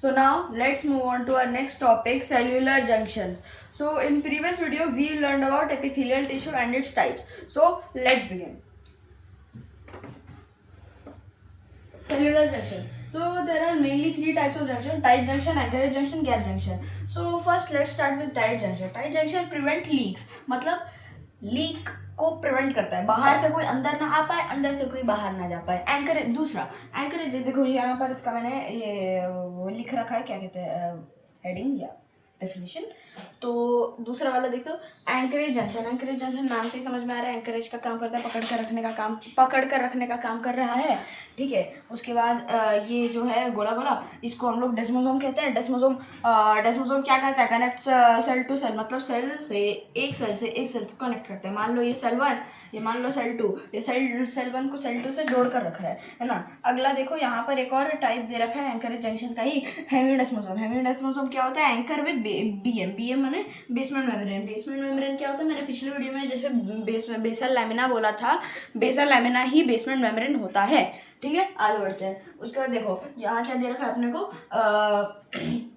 So now let's move on to our next topic, cellular junctions. So in previous video we learned about epithelial tissue and its types. So let's begin. Cellular junction. So there are mainly three types of junction: tight junction, anchorage junction, gap junction. So first let's start with tight junction. Tight junction prevent leaks. मतलब leak को prevent करता है, बाहर से कोई अंदर ना आ पाए, अंदर से कोई बाहर ना जा पाए. एंकरेज, दूसरा एंकरेज, देखो यहाँ पर इसका मैंने ये वो लिख रखा है, क्या कहते हैं, हेडिंग या डेफिनेशन. तो दूसरा वाला देख दो, एंकरेज जंक्शन. एंकरेज जंक्शन नाम से ही समझ में आ रहा है, एंकरेज का काम करता है, पकड़ कर रखने का काम कर रहा है. ठीक है. उसके बाद ये जो है गोला गोला, इसको हम लोग डेस्मोसोम कहते हैं. डेस्मोसोम क्या करता है, कनेक्ट सेल टू सेल, मतलब सेल से एक सेल को कनेक्ट करता है. मान लो ये सेल 1, ये मान लो सेल 2, ये सेल 1 को सेल 2 से जोड़ कर रख रहा है ना. अगला देखो यहाँ पर एक और टाइप दे रखा है एंकरेज जंक्शन का ही, हेमिडेस्मोसोम. हेमिडेस्मोसोम क्या होता है, एंकर विद बीएम माने बेसमेंट मेम्ब्रेन. बेसमेंट मेम्ब्रेन क्या होता है, मैंने पिछले वीडियो में जैसे बेसल लैमिना बोला था, बेसल लैमिना ही बेसमेंट मेम्ब्रेन होता है. ठीक है, आगे बढ़ते हैं. उसके बाद देखो यहाँ क्या दे रखा है अपने को,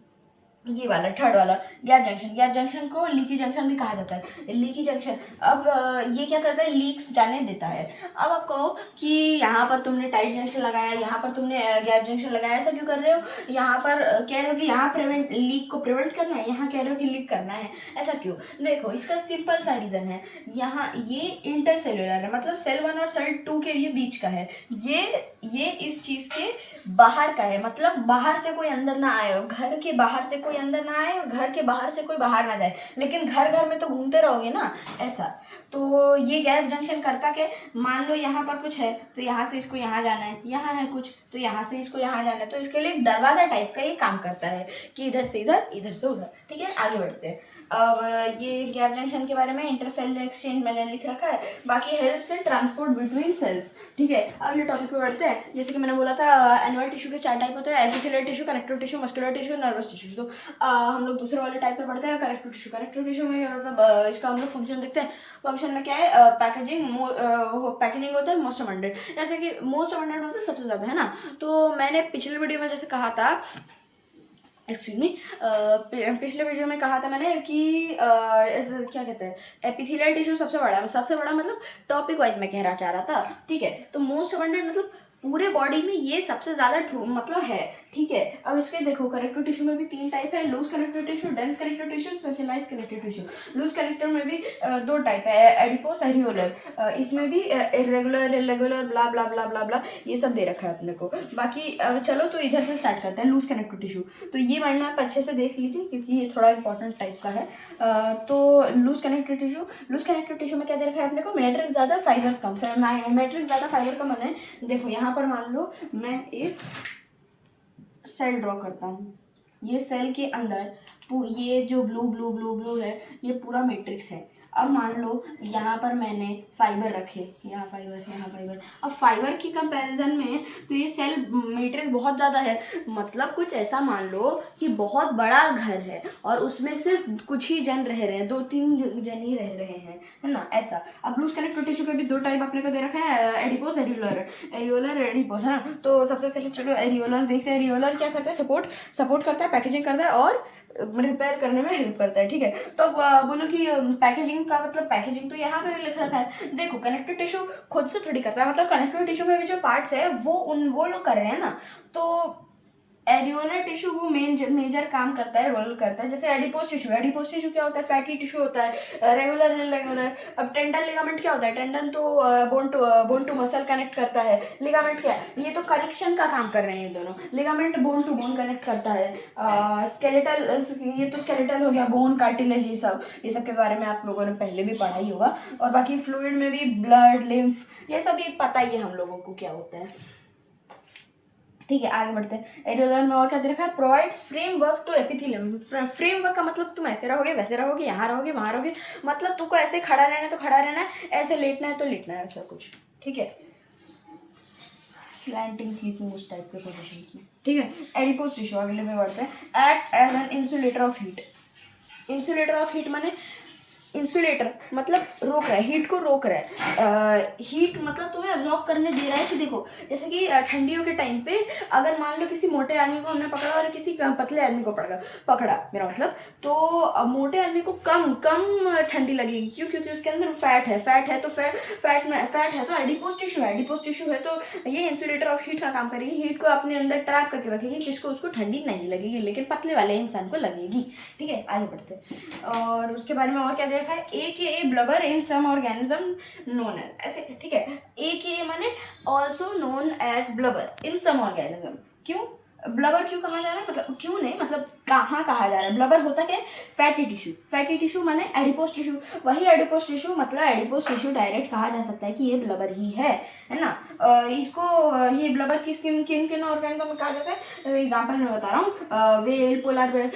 ये वाला थर्ड वाला गैप जंक्शन. गैप जंक्शन को लीकी जंक्शन भी कहा जाता है. लीकी जंक्शन अब ये क्या करता है, लीक्स जाने देता है. अब आप कहो कि यहाँ पर तुमने टाइट जंक्शन लगाया, यहाँ पर तुमने गैप जंक्शन लगाया, ऐसा क्यों कर रहे हो. यहाँ पर कह रहे हो कि यहाँ लीक को प्रिवेंट करना है, यहाँ कह रहे हो कि लीक करना है, ऐसा क्यों. देखो इसका सिंपल सा रीज़न है. यहाँ ये इंटरसेल्यूलर है, मतलब सेल 1 और सेल 2 के ये बीच का है. ये इस चीज़ के बाहर का है, मतलब बाहर से कोई अंदर ना आए, घर के बाहर से कोई अंदर ना आए और घर के बाहर से कोई बाहर ना जाए. लेकिन घर में तो घूमते रहोगे ना, ऐसा. तो ये गैप जंक्शन करता क्या, मान लो यहाँ पर कुछ है तो यहाँ से इसको यहाँ जाना है, यहाँ है कुछ तो यहाँ से इसको यहाँ जाना है. तो इसके लिए एक दरवाज़ा टाइप का ये काम करता है कि इधर से इधर, इधर से उधर. ठीक है, आगे बढ़ते हैं. अब ये गैप जंक्शन के बारे में इंटरसेल एक्सचेंज मैंने लिख रखा है. बाकी helps in transport between cells. ठीक है, अगले टॉपिक पे बढ़ते हैं. जैसे कि मैंने बोला था एनिमल टिश्यू के 4 टाइप होते हैं: epithelial tissue, connective tissue, muscular tissue, nervous tissue. तो हम लोग दूसरे वाले टाइप पे पढ़ते हैं, कनेक्टिव टिश्यू. कनेक्टिव टिश्यू में मतलब इसका हम लोग फंक्शन देखते हैं. फंक्शन में क्या है, पैकेजिंग होता है मोस्ट अबंडेंट. जैसे कि मोस्ट अबंडेंट होता है सबसे ज़्यादा, है ना. तो मैंने पिछले वीडियो में जैसे कहा था, एक्सक्यूज मी, पिछले वीडियो में कहा था मैंने कि क्या कहते हैं, एपिथेलियल टिश्यू सबसे बड़ा मतलब टॉपिक वाइज मैं कहना चाह रहा था. ठीक है, तो मोस्ट अबंडेंट मतलब पूरे बॉडी में ये सबसे ज़्यादा मतलब है. ठीक है, अब इसके देखो कनेक्टिव टिश्यू में भी 3 टाइप है: loose connective tissue, dense connective tissue, specialized connective tissue. Loose connective में भी 2 टाइप है: एडिपोस, एरियोलर. इसमें भी इरेगुलर ब्ला ब्ला ब्ला ब्ला ब्ला ये सब दे रखा है अपने को. बाकी चलो तो इधर से स्टार्ट करते हैं, लूज कनेक्टिव टिश्यू. तो ये माइंड में आप अच्छे से देख लीजिए क्योंकि ये थोड़ा इंपॉर्टेंट टाइप का है. तो लूज कनेक्टिव टिश्यू में क्या दे रखा है अपने को, मैट्रिक्स ज़्यादा, फाइबर्स कम. मैट्रिक्स ज़्यादा, फाइबर कम है. देखो यहाँ पर मान लो मैं एक सेल ड्रॉ करता हूँ. ये सेल के अंदर ये जो ब्लू है, ये पूरा मैट्रिक्स है. अब मान लो यहाँ पर मैंने फाइबर रखे, यहाँ फाइबर. अब फाइबर की कंपैरिजन में तो ये सेल मैट्रिक्स बहुत ज़्यादा है. मतलब कुछ ऐसा मान लो कि बहुत बड़ा घर है और उसमें सिर्फ कुछ ही जन रह रहे हैं, 2-3 जन ही रह रहे हैं, है ना, ऐसा. अब लूज कनेक्टिव टिश्यू के भी 2 टाइप अपने को दे रखा है: एडिपोस, एरियोलर एडिपोस, है ना. तो सबसे पहले चलो एरियोलर देखते हैं. एरियोलर क्या करता है, सपोर्ट करता है, पैकेजिंग करता है और रिपेयर करने में हेल्प करता है. ठीक है, तो बोलो कि पैकेजिंग का मतलब, पैकेजिंग तो यहाँ पे भी लिख रखा है. देखो कनेक्टिव टिश्यू खुद से थोड़ी करता है, मतलब कनेक्टिव टिश्यू में भी जो पार्ट्स है वो लोग कर रहे हैं ना. तो एरियोलर टिश्यू वो मेजर काम करता है, रोल करता है. जैसे एडिपोस टिश्यू क्या होता है, फैटी टिश्यू होता है. रेगुलर. अब टेंडन लिगामेंट क्या होता है, टेंडन तो बोन टू मसल कनेक्ट करता है. लिगामेंट क्या है, ये तो कनेक्शन का काम कर रहे हैं ये दोनों. Ligament bone to bone connect करता है. स्केलेटल, ये तो स्केलेटल हो गया, बोन, कार्टिलेज, ये सब के बारे में आप लोगों ने पहले भी पढ़ा ही होगा. और बाकी फ्लूइड में भी ब्लड, लिम्फ, ये सब भी पता ही है हम लोगों को क्या होता है. ठीक है, आगे बढ़ते हैं. एरियोलर में और क्या दे रखा है, provides framework to epithelium. Framework का मतलब तुम ऐसे रहोगे, वैसे रहोगे, यहाँ रहोगे, वहाँ रहोगे, मतलब तुमको ऐसे खड़ा रहना है तो खड़ा रहना है, ऐसे लेटना है तो लेटना है, ऐसा कुछ. ठीक है, स्लैंटिंग, स्लीपिंग, उस टाइप के पोजिशंस में. ठीक है, एडिपोस टिश्यू अगले में बढ़ते हैं. Act as an insulator of heat. Insulator of heat माने इंसुलेटर मतलब रोक रहा है, हीट को रोक रहा है। हीट मतलब तुम्हें अब्जॉर्ब करने दे रहा है कि देखो जैसे कि ठंडियों के टाइम पे अगर मान लो किसी मोटे आदमी को हमने पकड़ा और किसी पतले आदमी को पकड़ा मेरा मतलब, तो मोटे आदमी को कम कम ठंडी लगेगी। क्यों? क्योंकि उसके अंदर फैट है तो फैट है तो एडिपोज टिश्यू है तो ये इंसुलेटर ऑफ हीट का काम करेगी, हीट को अपने अंदर ट्रैप करके रखेगी जिसको उसको ठंडी नहीं लगेगी, लेकिन पतले वाले इंसान को लगेगी। ठीक है, आगे बढ़ते हैं। और उसके बारे में और क्या देखा है, ए ब्लबर इन सम ऑर्गेनिज्म नोन एज, ऐसे ठीक है। ए माने ऑल्सो नोन एज ब्लबर इन सम ऑर्गेनिज्म। क्यों ब्लबर क्यों कहा जा रहा है, मतलब क्यों नहीं मतलब कहाँ कहा जा रहा है। ब्लबर होता क्या है, फैटी टिश्यू माने एडिपोज टिश्यू, वही एडिपोज टिश्यू मतलब एडिपोज टिश्यू डायरेक्ट कहा जा सकता है कि ये ब्लबर ही है ना। इसको ये ब्लबर किन किन ऑर्गेनिज्म में कहा जाता है, एग्जाम्पल मैं बता रहा हूँ, वेल, पोलर बेर।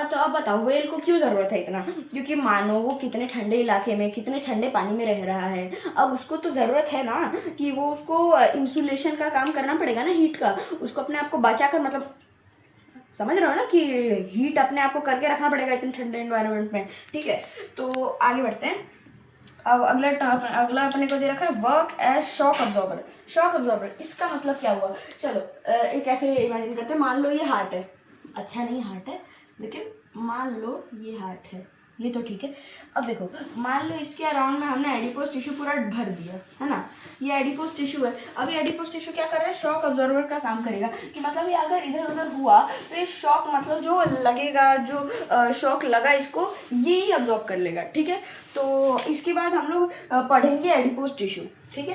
तो अब बताओ वेल को क्यों ज़रूरत है इतना, क्योंकि मानो वो कितने ठंडे इलाके में कितने ठंडे पानी में रह रहा है, अब उसको तो ज़रूरत है ना कि वो उसको इंसुलेशन का काम करना पड़ेगा ना, हीट का, उसको अपने आप को बचा कर मतलब समझ रहे हो ना कि हीट अपने आप को करके रखना पड़ेगा इतने ठंडे एनवायरनमेंट में। ठीक है, तो आगे बढ़ते हैं। अब अगला अपने को दे रखा है वर्क एज शॉक अब्जॉर्बर। इसका मतलब क्या हुआ, चलो एक ऐसे इमेजिन करते हैं, मान लो ये हार्ट है, अच्छा नहीं हार्ट है लेकिन मान लो ये हार्ट है, ये तो ठीक है। अब देखो मान लो इसके अराउंड में हमने एडिपोज टिश्यू पूरा भर दिया है ना, ये एडिपोज टिश्यू है। अब ये एडिपोज टिश्यू क्या कर रहा है, शॉक अब्जॉर्बर का काम करेगा कि मतलब ये अगर इधर उधर हुआ तो ये शॉक मतलब जो लगेगा, जो शॉक लगा इसको ये ही अब्जॉर्ब कर लेगा। ठीक है, तो इसके बाद हम लोग पढ़ेंगे एडिपोज टिश्यू। ठीक है।